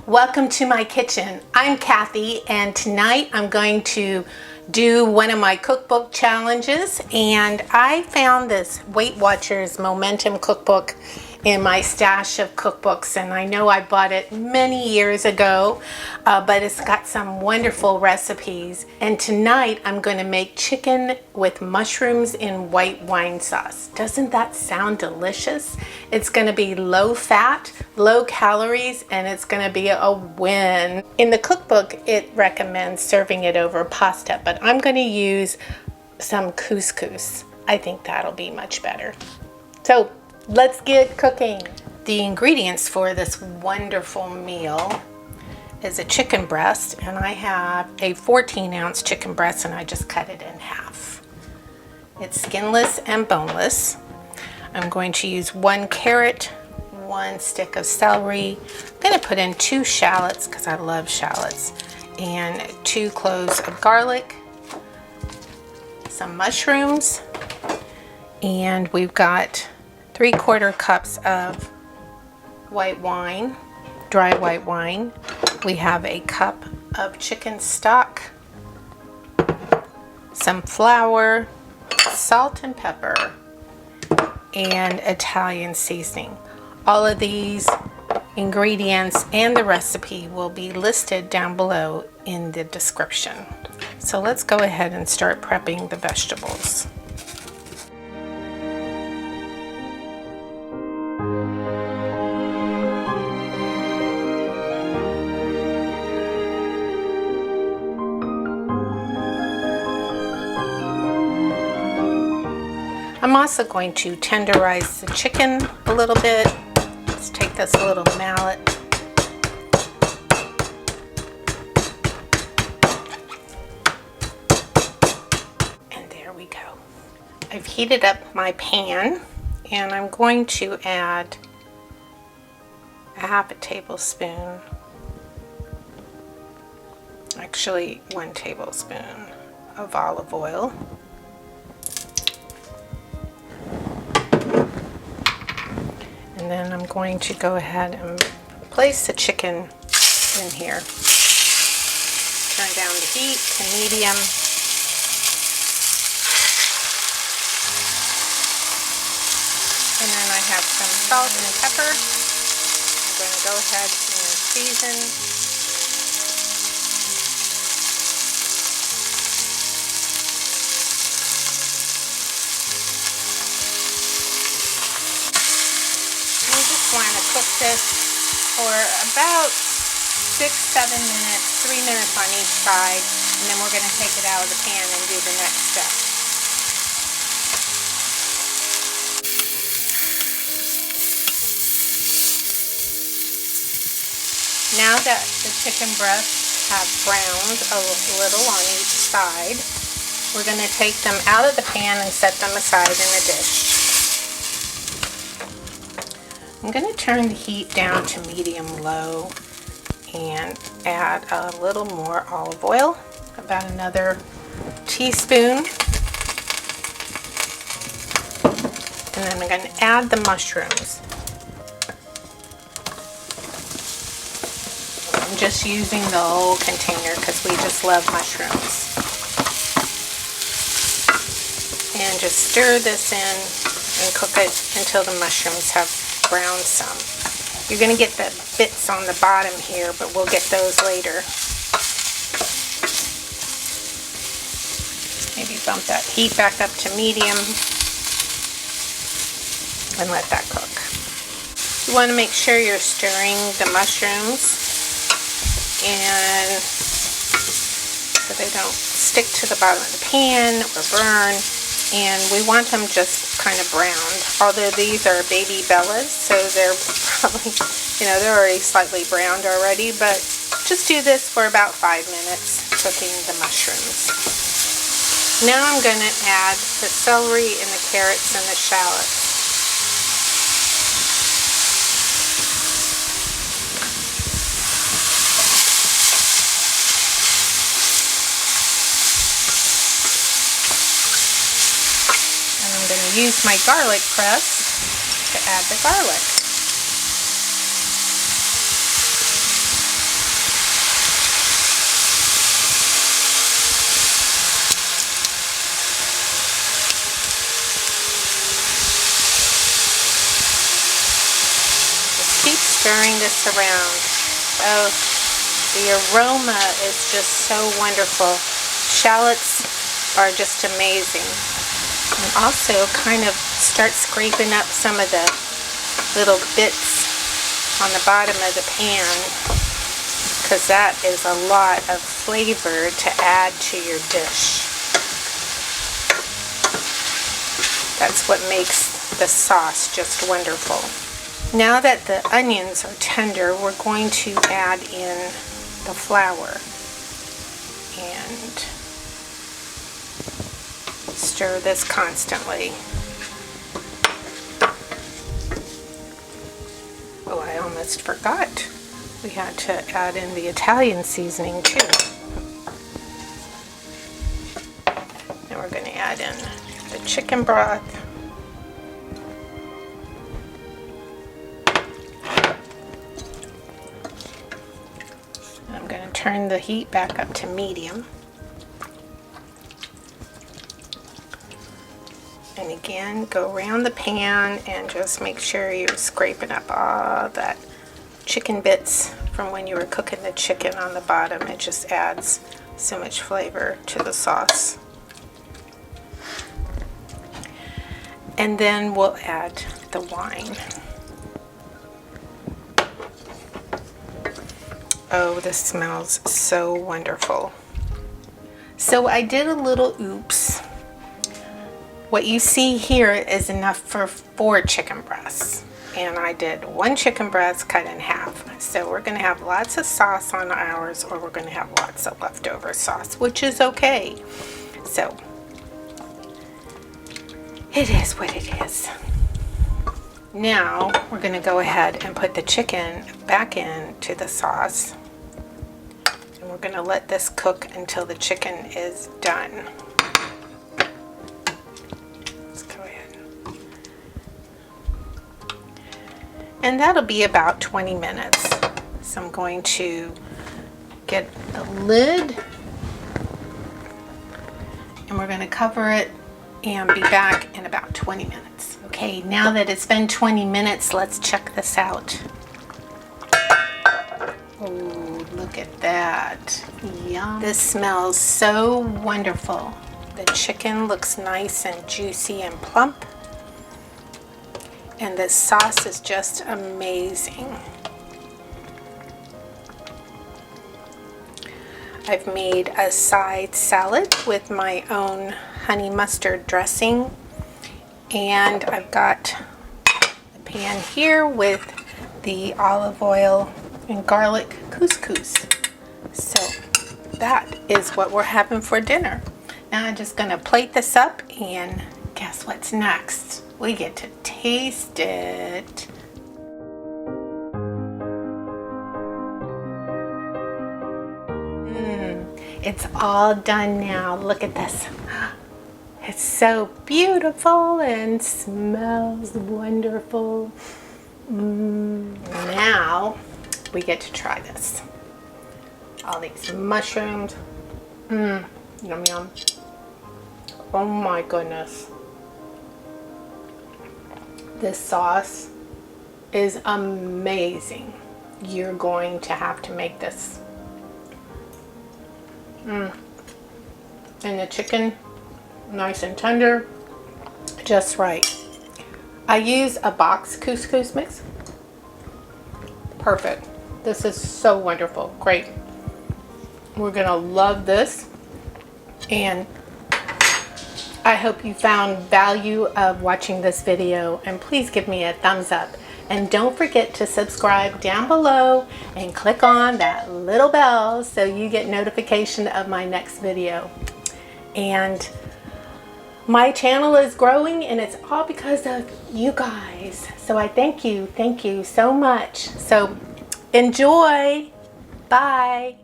Welcome to my kitchen. I'm Kathy, and tonight I'm going to do one of my cookbook challenges, and I found this Weight Watchers Momentum cookbook in my stash of cookbooks, and I know I bought it many years ago, but it's got some wonderful recipes. And tonight I'm going to make chicken with mushrooms in white wine sauce. Doesn't that sound delicious? It's going to be low fat, low calories, and it's going to be a win. In the cookbook it recommends serving it over pasta, but I'm going to use some couscous. I think that'll be much better. So let's get cooking. The ingredients for this wonderful meal is a chicken breast, and I have a 14-ounce chicken breast and I just cut it in half. It's skinless and boneless. I'm going to use 1 carrot, 1 stick of celery. I'm going to put in 2 shallots because I love shallots, and 2 cloves of garlic, some mushrooms, and we've got 3/4 cups of white wine, dry white wine. We have a cup of chicken stock, some flour, salt and pepper, and Italian seasoning. All of these ingredients and the recipe will be listed down below in the description. So let's go ahead and start prepping the vegetables. I'm also going to tenderize the chicken a little bit. Let's take this little mallet. And there we go. I've heated up my pan, and I'm going to add a 1/2 tablespoon, actually 1 tablespoon of olive oil. And then I'm going to go ahead and place the chicken in here. Turn down the heat to medium. And then I have some salt and pepper. I'm going to go ahead and season. Want to cook this for about 6-7 minutes, 3 minutes on each side, and then we're going to take it out of the pan and do the next step. Now that the chicken breasts have browned a little on each side, we're going to take them out of the pan and set them aside in a dish. I'm going to turn the heat down to medium-low and add a little more olive oil, about another teaspoon. And then I'm going to add the mushrooms. I'm just using the whole container because we just love mushrooms. And just stir this in and cook it until the mushrooms have brown some. You're going to get the bits on the bottom here, but we'll get those later. Maybe bump that heat back up to medium and let that cook. You want to make sure you're stirring the mushrooms and so they don't stick to the bottom of the pan or burn. And we want them just kind of browned. Although these are baby bellas, so they're probably, they're already slightly browned already, but just do this for about 5 minutes, cooking the mushrooms. Now I'm going to add the celery and the carrots and the shallots. I'm going to use my garlic press to add the garlic. stirring this around. Oh, the aroma is just so wonderful. Shallots are just amazing. And also kind of start scraping up some of the little bits on the bottom of the pan, because that is a lot of flavor to add to your dish. That's what makes the sauce just wonderful. Now that the onions are tender, we're going to add in the flour and stir this constantly. Oh, I almost forgot. We had to add in the Italian seasoning too. And we're going to add in the chicken broth. And I'm going to turn the heat back up to medium. And again, go around the pan and just make sure you're scraping up all that chicken bits from when you were cooking the chicken on the bottom. It just adds so much flavor to the sauce. And then we'll add the wine. Oh, this smells so wonderful. So I did a little oops. What you see here is enough for 4 chicken breasts. And I did 1 chicken breast cut in half. So we're going to have lots of sauce on ours, or we're going to have lots of leftover sauce, which is okay. So it is what it is. Now we're going to go ahead and put the chicken back into the sauce. And we're going to let this cook until the chicken is done. Let's go ahead. And that'll be about 20 minutes. So I'm going to get the lid and we're going to cover it and be back in about 20 minutes. Okay, now that it's been 20 minutes, let's check this out. Oh, look at that. Yum. This smells so wonderful. The chicken looks nice and juicy and plump. And the sauce is just amazing. I've made a side salad with my own honey mustard dressing. And I've got a pan here with the olive oil and garlic couscous. So that is what we're having for dinner. Now I'm just going to plate this up, and guess what's next? We get to taste it. It's all done now. Look at this. It's so beautiful and smells wonderful. Now we get to try this. All these mushrooms. Yum yum. Oh my goodness. This sauce is amazing. You're going to have to make this. And the chicken, nice and tender, just right. I use a box couscous mix. Perfect. This is so wonderful. Great. We're gonna love this, and I hope you found value of watching this video, and please give me a thumbs up. And don't forget to subscribe down below and click on that little bell so you get notification of my next video. And my channel is growing, and it's all because of you guys. So I thank you so much. So enjoy. Bye.